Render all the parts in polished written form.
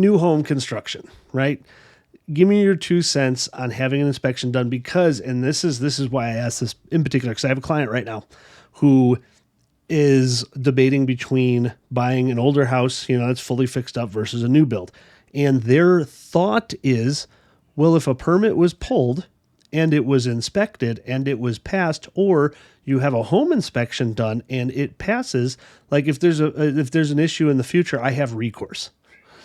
new home construction, right? Give me your 2 cents on having an inspection done because, and this is why I asked this in particular, because I have a client right now who is debating between buying an older house, that's fully fixed up versus a new build. And their thought is, well, if a permit was pulled and it was inspected and it was passed, or you have a home inspection done and it passes, like if there's an issue in the future, I have recourse.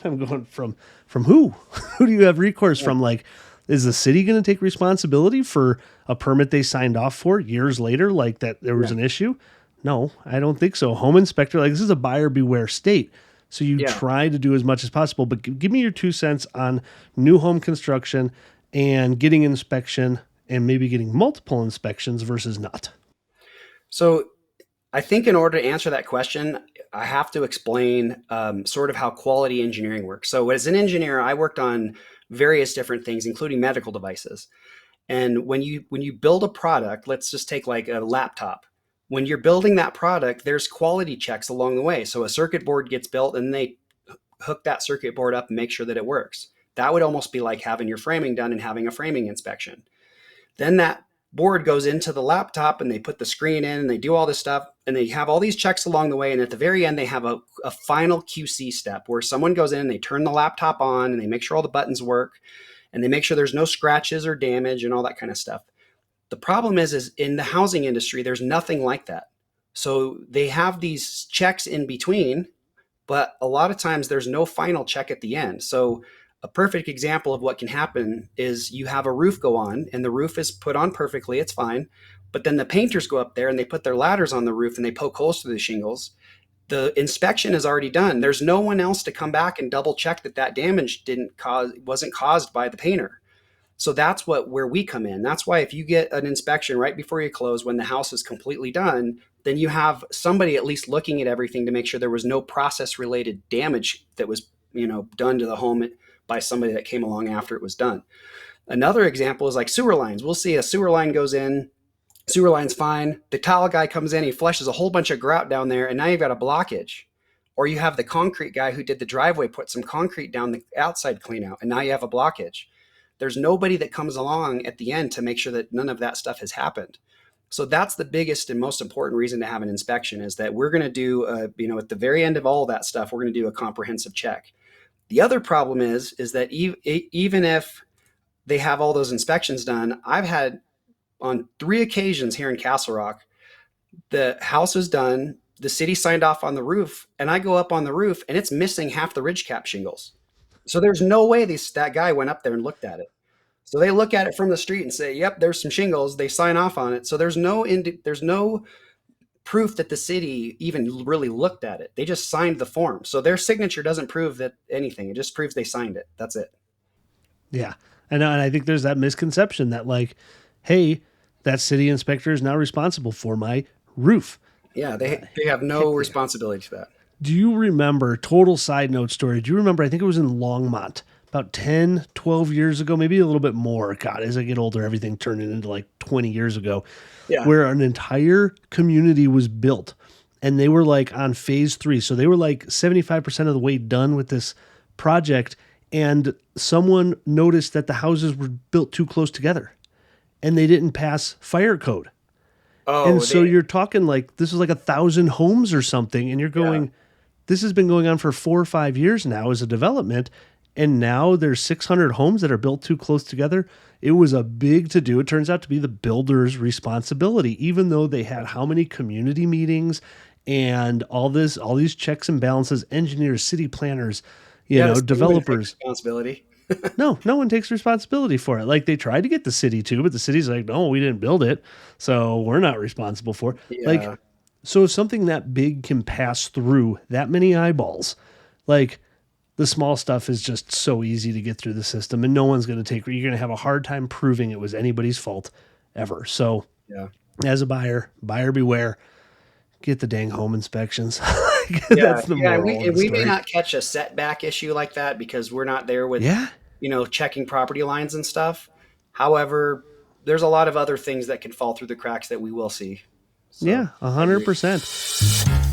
I'm going from who? Who do you have recourse from? Like, is the city going to take responsibility for a permit they signed off for years later, like that there was an issue? No, I don't think so. Home inspector, like this is a buyer beware state. So you try to do as much as possible, but give me your 2 cents on new home construction and getting inspection and maybe getting multiple inspections versus not. So I think in order to answer that question, I have to explain sort of how quality engineering works. So as an engineer, I worked on various different things, including medical devices. And when you build a product, let's just take like a laptop. When you're building that product, there's quality checks along the way. So a circuit board gets built and they hook that circuit board up and make sure that it works. That would almost be like having your framing done and having a framing inspection. Then that board goes into the laptop and they put the screen in and they do all this stuff and they have all these checks along the way. And at the very end, they have a final QC step where someone goes in and they turn the laptop on and they make sure all the buttons work and they make sure there's no scratches or damage and all that kind of stuff. The problem is in the housing industry, there's nothing like that. So they have these checks in between, but a lot of times there's no final check at the end. So a perfect example of what can happen is you have a roof go on and the roof is put on perfectly. It's fine. But then the painters go up there and they put their ladders on the roof and they poke holes through the shingles. The inspection is already done. There's no one else to come back and double check that damage wasn't caused by the painter. So that's where we come in. That's why if you get an inspection right before you close, when the house is completely done, then you have somebody at least looking at everything to make sure there was no process related damage that was, done to the home by somebody that came along after it was done. Another example is like sewer lines. We'll see a sewer line goes in, sewer line's fine. The tile guy comes in, he flushes a whole bunch of grout down there, and now you've got a blockage. Or you have the concrete guy who did the driveway, put some concrete down the outside clean out, and now you have a blockage. There's nobody that comes along at the end to make sure that none of that stuff has happened. So that's the biggest and most important reason to have an inspection is that we're going to do, at the very end of all of that stuff, we're going to do a comprehensive check. The other problem is that even if they have all those inspections done, I've had on 3 occasions here in Castle Rock, the house is done, the city signed off on the roof, and I go up on the roof and it's missing half the ridge cap shingles. So there's no way that guy went up there and looked at it. So they look at it from the street and say, yep, there's some shingles. They sign off on it. So there's no proof that the city even really looked at it. They just signed the form. So their signature doesn't prove that anything. It just proves they signed it. That's it. Yeah. And I think there's that misconception that like, hey, that city inspector is now responsible for my roof. Yeah, they have no responsibility to that. Do you remember, total side note story, do you remember, I think it was in Longmont, about 10, 12 years ago, maybe a little bit more. God, as I get older, everything turned into like 20 years ago, where an entire community was built. And they were like on phase 3. So they were like 75% of the way done with this project. And someone noticed that the houses were built too close together and they didn't pass fire code. Oh, and so you're talking like this is like 1,000 homes or something. And you're going, this has been going on for 4 or 5 years now as a development. And now there's 600 homes that are built too close together. It was a big to do. It turns out to be the builder's responsibility, even though they had how many community meetings and all these checks and balances, engineers, city planners, developers. Responsibility. No one takes responsibility for it. Like they tried to get the city to, but the city's like, no, we didn't build it. So we're not responsible for it. Yeah. Like, so if something that big can pass through that many eyeballs, like the small stuff is just so easy to get through the system and no one's going to you're going to have a hard time proving it was anybody's fault ever. So as a buyer beware, get the dang home inspections. That's the moral we may not catch a setback issue like that because we're not there with, checking property lines and stuff. However, there's a lot of other things that can fall through the cracks that we will see. So, 100%.